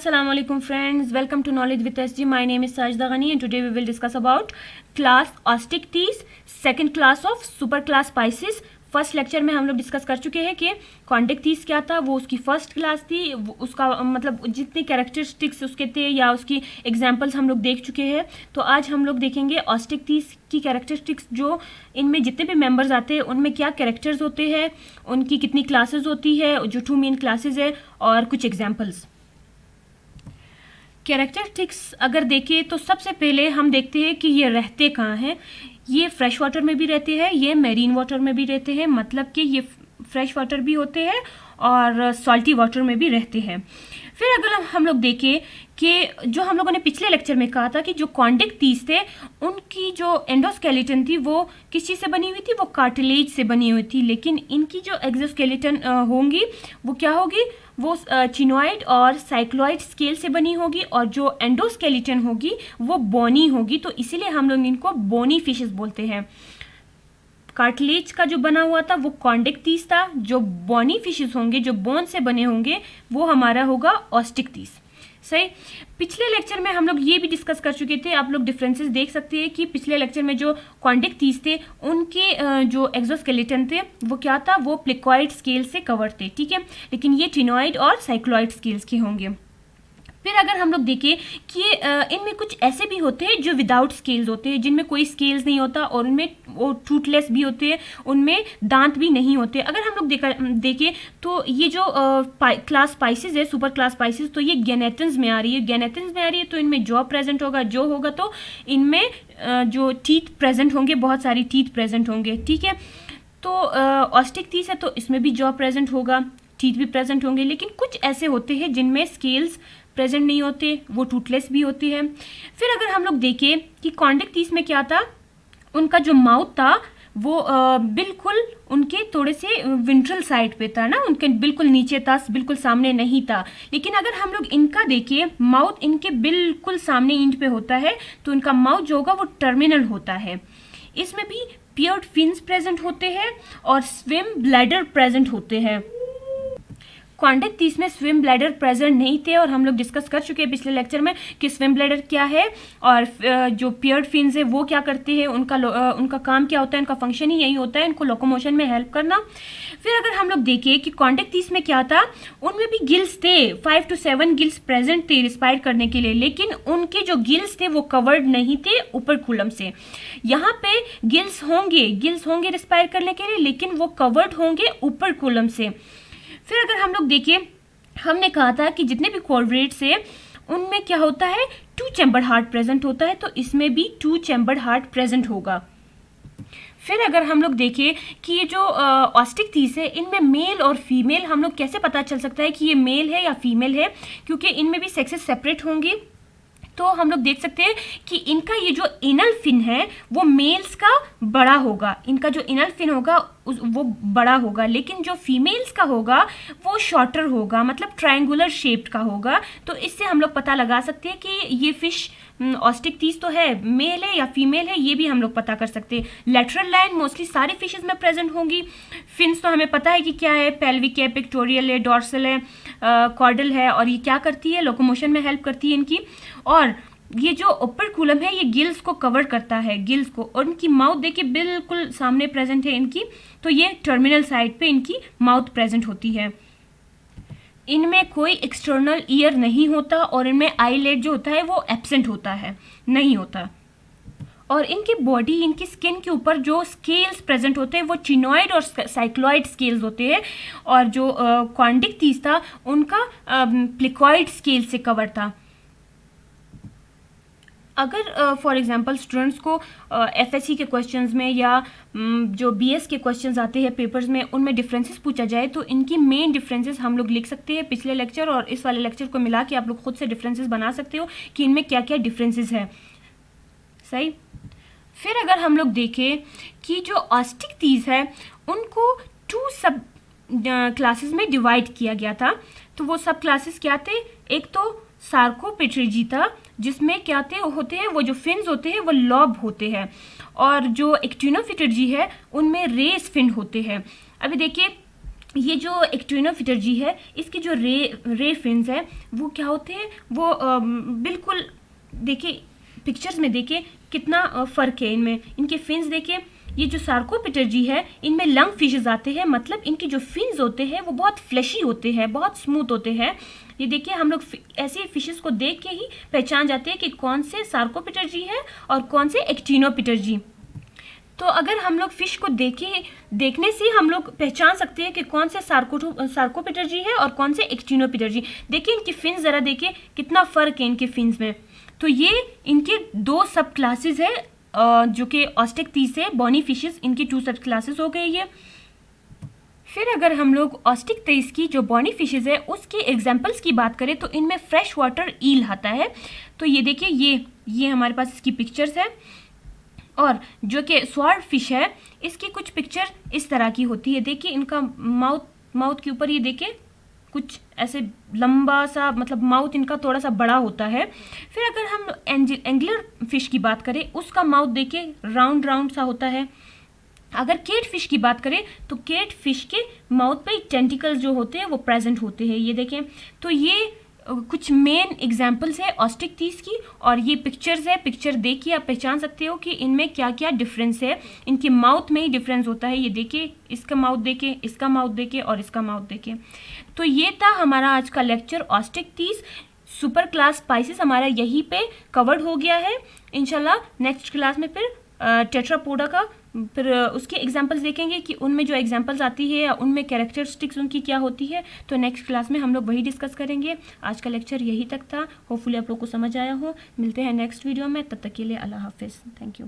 Assalamu alaikum friends, welcome to Knowledge with SG. My name is Sajda Ghani and today we will discuss about class Osteichthyes, second class of super class Pisces. First lecture में हम लोग discuss कर चुके हैं कि कॉन्टेक्टीज क्या था, वो उसकी फर्स्ट क्लास थी, उसका मतलब जितने कैरेक्टरिस्टिक्स उसके थे या उसकी एग्जांपल्स हम लोग देख चुके हैं। तो आज हम लोग देखेंगे ऑस्टेक्टीज की कैरेक्टरिस्टिक्स, जो इनमें जितने भी मेंबर्स आते हैं उनमें क्या कैरेक्टर्स होते हैं, उनकी कितनी क्लासेस होती है, जो 2 मेन क्लासेस है और कुछ एग्जाम्पल्स। कैरेक्टरिस्टिक्स अगर देखें तो सबसे पहले हम देखते हैं कि ये रहते कहाँ हैं। ये फ्रेश वाटर में भी रहते हैं, ये मैरीन वाटर में भी रहते हैं, मतलब कि ये फ्रेश वाटर भी होते हैं और सॉल्टी वाटर में भी रहते हैं। फिर अगर हम लोग देखें कि जो हम लोगों ने पिछले लेक्चर में कहा था कि जो कॉन्टेक्टीज थे उनकी जो एंडोस्केलेटन थी वो किस चीज़ से बनी हुई थी, वो कार्टिलेज से बनी हुई थी। लेकिन इनकी जो एक्सोस्केलेटन होंगी वो क्या होगी, वो चिनोइड और साइक्लोइड स्केल से बनी होगी और जो एंडोस्केलेटन होगी वो बोनी होगी। तो इसीलिए हम लोग इनको बोनी फिशेस बोलते हैं। कार्टिलेज का जो बना हुआ था वो कॉन्टेक्टीज था, जो बोनी फिशेस होंगे, जो बोन से बने होंगे, वो हमारा होगा ऑस्टेक्टीज। सही। पिछले लेक्चर में हम लोग ये भी डिस्कस कर चुके थे, आप लोग डिफरेंसेस देख सकते हैं कि पिछले लेक्चर में जो कॉन्टेक्टीज थे उनके जो एक्सोस्केलेटन थे वो क्या था, वो प्लिकॉइड स्केल से कवर थे, ठीक है। लेकिन ये टिनोइड और साइक्लोइड स्केल्स के होंगे। फिर अगर हम लोग देखें कि इनमें कुछ ऐसे भी होते हैं जो विदाउट स्केल्स होते हैं, जिनमें कोई स्केल्स नहीं होता और उनमें वो टूथलेस भी होते हैं, उनमें दांत भी नहीं होते। अगर हम लोग देखें तो ये जो क्लास पाइसेस है, सुपर क्लास पाइसेस, तो ये गैनेटन्स में आ रही है। गैनेटन्स में आ रही है तो इनमें जॉ प्रेजेंट होगा, जो होगा तो इनमें जो टीथ प्रेजेंट होंगे, बहुत सारी टीथ प्रेजेंट होंगे, ठीक है। तो ऑस्टेक्टीज है तो इसमें भी जॉ प्रेजेंट होगा, टीथ भी प्रेजेंट होंगे। लेकिन कुछ ऐसे होते हैं जिनमें स्केल्स प्रेजेंट नहीं होते, वो टूथलेस भी होती है। फिर अगर हम लोग देखें कि कॉन्टेक्टीज में क्या था, उनका जो माउथ था वो बिल्कुल उनके थोड़े से विंट्रल साइड पे था ना, उनके बिल्कुल नीचे था, बिल्कुल सामने नहीं था। लेकिन अगर हम लोग इनका देखें, माउथ इनके बिल्कुल सामने इंड पे होता है, तो इनका माउथ जो होगा वो टर्मिनल होता है। इसमें भी पियर्ड फिन्स प्रेजेंट होते हैं और स्विम ब्लैडर प्रेजेंट होते हैं। कॉन्टेक्टीज में स्विम ब्लैडर प्रेजेंट नहीं थे और हम लोग डिस्कस कर चुके हैं पिछले लेक्चर में कि स्विम ब्लैडर क्या है और जो पियर्ड फिन्स है वो क्या करते हैं, उनका काम क्या होता है, उनका फंक्शन ही यही होता है, इनको लोकोमोशन में हेल्प करना। फिर अगर हम लोग देखें कि कॉन्टेक्टीज में क्या था, उनमें भी गिल्स थे, 5 to 7 गिल्स प्रेजेंट थे रिस्पायर करने के लिए, लेकिन उनके जो गिल्स थे वो कवर्ड नहीं थे ऊपर कुलम से। यहाँ पे गिल्स होंगे रिस्पायर करने के लिए, लेकिन वो कवर्ड होंगे ऊपर कुलम से। फिर अगर हम लोग देखें, हमने कहा था कि जितने भी कोर्वरेट्स है उनमें क्या होता है, 2 चैम्बर्ड हार्ट प्रेजेंट होता है, तो इसमें भी 2 चैम्बर्ड हार्ट प्रेजेंट होगा। फिर अगर हम लोग देखें कि ये जो ऑस्टेक्टीज है इनमें मेल और फीमेल, हम लोग कैसे पता चल सकता है कि ये मेल है या फीमेल है, क्योंकि इनमें भी सेक्सेस सेपरेट होंगी। तो हम लोग देख सकते हैं कि इनका ये जो इनल फिन है वो मेल्स का बड़ा होगा, इनका जो इनल फिन होगा वो बड़ा होगा, लेकिन जो फीमेल्स का होगा वो शॉर्टर होगा, मतलब ट्रायंगुलर शेप्ड का होगा। तो इससे हम लोग पता लगा सकते हैं कि ये फिश ऑस्टेक्टीज तो है, मेल है या फीमेल है, ये भी हम लोग पता कर सकते हैं। लेटरल लाइन मोस्टली सारी फिशेस में प्रेजेंट होंगी। फिन्स तो हमें पता है कि क्या है, पेल्विक है, पिक्टोरियल है, डॉर्सल है, कॉर्डल है, और ये क्या करती है, लोकोमोशन में हेल्प करती है इनकी। और ये जो अपर कुलम है ये गिल्स को कवर करता है, गिल्स को, और इनकी माउथ देखिए बिल्कुल सामने प्रेजेंट है इनकी, तो ये टर्मिनल साइड पे इनकी माउथ प्रेजेंट होती है। इनमें कोई एक्सटर्नल ईयर नहीं होता और इनमें आईलेट जो होता है वो एब्सेंट होता है, नहीं होता। और इनकी बॉडी, इनकी स्किन के ऊपर जो स्केल्स प्रेजेंट होते हैं वो चिनोइड और साइक्लोइड स्केल्स होते हैं, और जो कॉन्टेक्टीज था उनका प्लिकॉइड स्केल से कवर था। अगर फॉर एग्जांपल स्टूडेंट्स को एफएससी के क्वेश्चंस में या जो बीएस के क्वेश्चंस आते हैं पेपर्स में, उनमें डिफरेंसेस पूछा जाए तो इनकी मेन डिफरेंसेस हम लोग लिख सकते हैं। पिछले लेक्चर और इस वाले लेक्चर को मिला के आप लोग खुद से डिफरेंसेस बना सकते हो कि इनमें क्या क्या डिफरेंसेस है। सही। फिर अगर हम लोग देखें कि जो ऑस्टेक्टीज है उनको 2 सब क्लासेस में डिवाइड किया गया था। तो वो सब क्लासेस क्या थे, एक तो सार्कोपेट्रेजी था, जिसमें क्या होते हैं, वो जो फिन्स होते हैं वो लॉब होते हैं, और जो एक्टिनोफिटर्जी है उनमें रेस फिन होते हैं। अभी देखिए ये जो एक्टिनोफिटर्जी है, इसके जो रे फिन्स है वो क्या होते हैं, वो बिल्कुल देखिए पिक्चर्स में देखिए कितना फ़र्क है इनमें। इनके फिन्स देखिए, ये जो सार्कोपिटर्जी है इनमें लंग फिशेस आते हैं, मतलब इनके जो फिन्स होते हैं वो बहुत फ्लैशी होते हैं, बहुत स्मूथ होते हैं। ये देखिए हम लोग ऐसे फिशेस को देख के ही पहचान जाते हैं कि कौन से सार्कोपिटर्जी है और कौन से एक्टिनोपिटर्जी। तो अगर हम लोग फिश को देखने से हम लोग पहचान सकते हैं कि कौन से सार्कोपिटर्जी है और कौन से एक्टिनोपिटर्जी। देखिए इनकी फिन्स ज़रा देखिए कितना फ़र्क है इनके फिन्स में। तो ये इनके 2 सब क्लासेस है, जो कि ऑस्टिकथीस है, बॉनी फिशेस, इनकी 2 सब क्लासेस हो गई है। फिर अगर हम लोग ऑस्टिकथीस की जो बॉनी फिशेस है उसके एग्जाम्पल्स की बात करें तो इनमें फ्रेश वाटर ईल आता है। तो ये देखिए ये हमारे पास इसकी पिक्चर्स है, और जो कि स्वॉर्ड फिश है इसकी कुछ पिक्चर इस तरह की होती है। देखिए इनका माउथ के ऊपर ये देखिए कुछ ऐसे लंबा सा, मतलब माउथ इनका थोड़ा सा बड़ा होता है। फिर अगर हम एंगलर फिश की बात करें उसका माउथ देखिए राउंड सा होता है। अगर केट फिश की बात करें तो केट फिश के माउथ पे टेंटिकल्स जो होते हैं वो प्रेजेंट होते हैं, ये देखें। तो ये कुछ मेन एग्जाम्पल्स है ऑस्टिकथीस की, और ये पिक्चर्स है। पिक्चर देखिए आप पहचान सकते हो कि इनमें क्या क्या डिफरेंस है। इनके माउथ में ही डिफरेंस होता है, ये देखिए इसका माउथ देखिए, इसका माउथ देखिए और इसका माउथ देखिए। तो ये था हमारा आज का लेक्चर ऑस्टिकथीस सुपर क्लास स्पाइसेस, हमारा यहीं पे कवर्ड हो गया है। इंशाल्लाह नेक्स्ट क्लास में फिर टेट्रापोडा का फिर उसके एग्जाम्पल्स देखेंगे कि उनमें जो एग्जाम्पल्स आती है या उनमें कैरेक्टरिस्टिक्स उनकी क्या होती है। तो नेक्स्ट क्लास में हम लोग वही डिस्कस करेंगे। आज का लेक्चर यही तक था, होपफुली आप लोग को समझ आया हो। मिलते हैं नेक्स्ट वीडियो में, तब तक के लिए अल्लाह हाफिज़, थैंक यू।